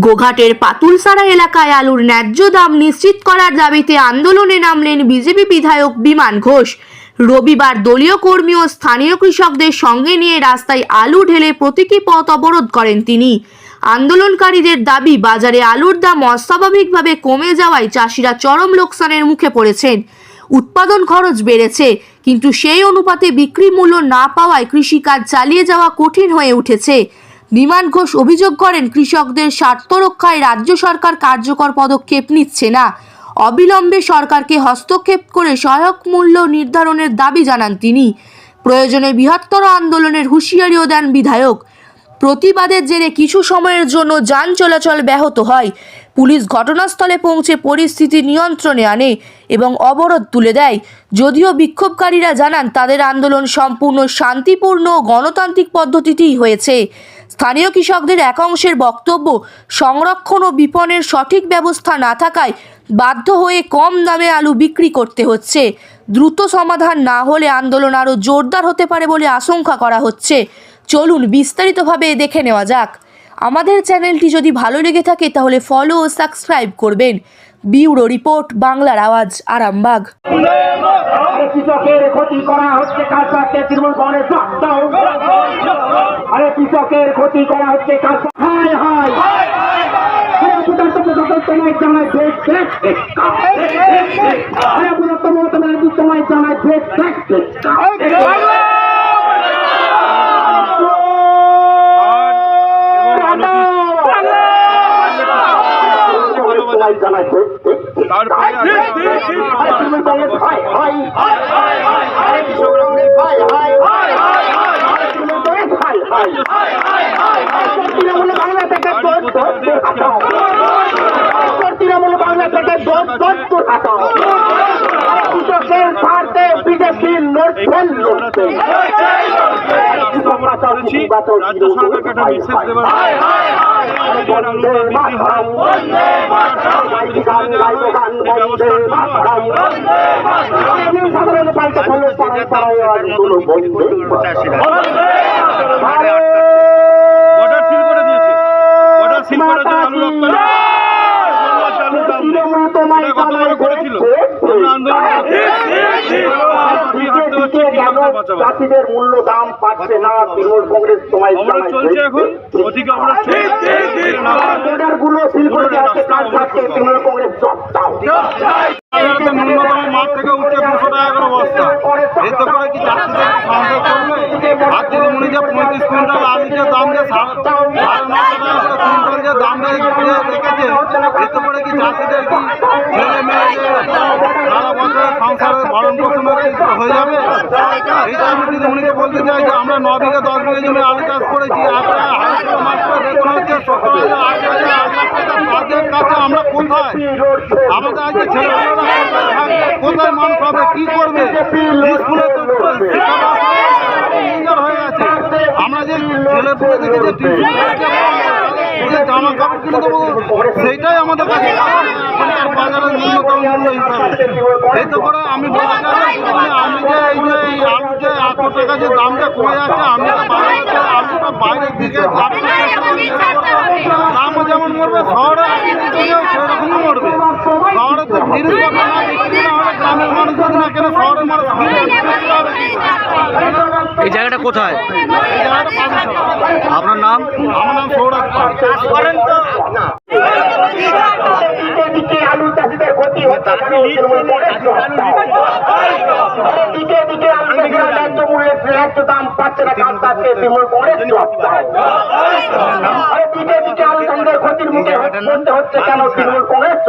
গোঘাটের পাতুলসারা এলাকায় আলুর ন্যায্য দাম নিশ্চিত করার দাবিতে আন্দোলনে নামলেন বিজেপি বিধায়ক বিমান ঘোষ। রবিবার দলীয় কর্মী ও স্থানীয় কৃষকদের সঙ্গে নিয়ে রাস্তায় আলু ঢেলে প্রতীকী পথ অবরোধ করেন তিনি। আন্দোলনকারীদের দাবি, বাজারে আলুর দাম অস্বাভাবিকভাবে কমে যাওয়ায় চাষিরা চরম লোকসানের মুখে পড়েছেন। উৎপাদন খরচ বেড়েছে, কিন্তু সেই অনুপাতে বিক্রি মূল্য না পাওয়ায় কৃষিকাজ চালিয়ে যাওয়া কঠিন হয়ে উঠেছে। বিমান ঘোষ অভিযোগ করেন, কৃষকদের স্বার্থ রক্ষায় রাজ্য সরকার কার্যকর পদক্ষেপ নিচ্ছে না। অবিলম্বে সরকারকে হস্তক্ষেপ করে সহায়ক মূল্য নির্ধারণের দাবি জানান তিনি। প্রয়োজনে বৃহত্তর আন্দোলনের হুঁশিয়ারিও দেন বিধায়ক। প্রতিবাদের জেরে কিছু সময়ের জন্য যান চলাচল ব্যাহত হয়। পুলিশ ঘটনাস্থলে পৌঁছে পরিস্থিতি নিয়ন্ত্রণে আনে এবং অবরোধ তুলে দেয়। যদিও বিক্ষোভকারীরা জানান, তাদের আন্দোলন সম্পূর্ণ শান্তিপূর্ণ ও গণতান্ত্রিক পদ্ধতিতেই হয়েছে। স্থানীয় কৃষকদের একাংশের বক্তব্য, সংরক্ষণ ও বিপণনের সঠিক ব্যবস্থা না থাকায় বাধ্য হয়ে কম দামে আলু বিক্রি করতে হচ্ছে। দ্রুত সমাধান না হলে আন্দোলন আরও জোরদার হতে পারে বলে আশঙ্কা করা হচ্ছে। চলুন বিস্তারিতভাবে দেখে নেওয়া যাক। আমাদের চ্যানেলটি যদি ভালো লেগে থাকে তাহলে ফলো ও সাবস্ক্রাইব করবেন। ব্যুরো রিপোর্ট, বাংলার আওয়াজ, আরামবাগ। কৃষকের ক্ষতি করা হচ্ছে তৃণমূল কংগ্রেস। আরে কৃষকের ক্ষতি করা হচ্ছে তোমায় জানাচ্ছে তৃণমূল বাংলা থেকে তৃণমূল বাংলা থেকে কৃষকের স্বার্থে বিদেশি লড়ছেন লড়ছে। সাধারণ পাল্টে ফলে চাষিদের মূল্য দাম পাচ্ছে না। তৃণমূল কংগ্রেস তোমায় গুলো সিল করে যাচ্ছে, কাজ থাকছে তৃণমূল কংগ্রেস মাঠ থেকে উঠছে 200 টাকা করে বস্তা। এতে করে কি চাষিদের সংযোগ করবে? আর দিদিমণি যে 35 কুইন্টাল আলুতে দাম যে 9.5 যে দাম রেখেছে, এতে করে কি চাষিদের কি ছেলে মেয়ে সারা বছর সংসারের ভরণ পোষণ হয়ে যাবে? এইটা আমি দিদিমণিকে বলতে চাই যে আমরা 9 বিঘা 10 বিঘা জমি আলু চাষ করেছি। বেতন হচ্ছে 17,000, 8,000, 8 লাখ টাকা। তাদের কাছে আমরা কোথায়? আমাদের আজকে ছেলেমেয়েরা কোথায় মানুষ হবে, কি করবে? স্কুলে তো হয়ে গেছে। আমরা যে ছেলে পুলে দেখি যে জামা কাপড় কিনে দেবো, সেইটাই আমাদের কাছে বাজারের ন্যূনতম মূল্য হিসাবে। এতে করে আমি বলতে চাই, আমি যে এই যে আলু যে 100 টাকা যে দামটা কমে যাচ্ছে, আমি আলুটা বাইরের দিকে দামও যেমন মরবে, শহরে সেরকমই মরবে। শহরে তো জিনিসপত্র না বিক্রি না হলে গ্রামের মানুষ যদি না কেন, শহরের মানুষ এই জায়গাটা কোথায়? এই জায়গাটা আপনার নাম? আমার নাম সৌরভ। আলু চাষিদের ক্ষতি হচ্ছে, ন্যায্য মূল্যে ন্যায্য দাম পাচ্ছে না, কাজ থাকছে তৃণমূল কংগ্রেস। দিকে দিকে আলু চাষিদের ক্ষতির মুখে হচ্ছে কেন তৃণমূল কংগ্রেস?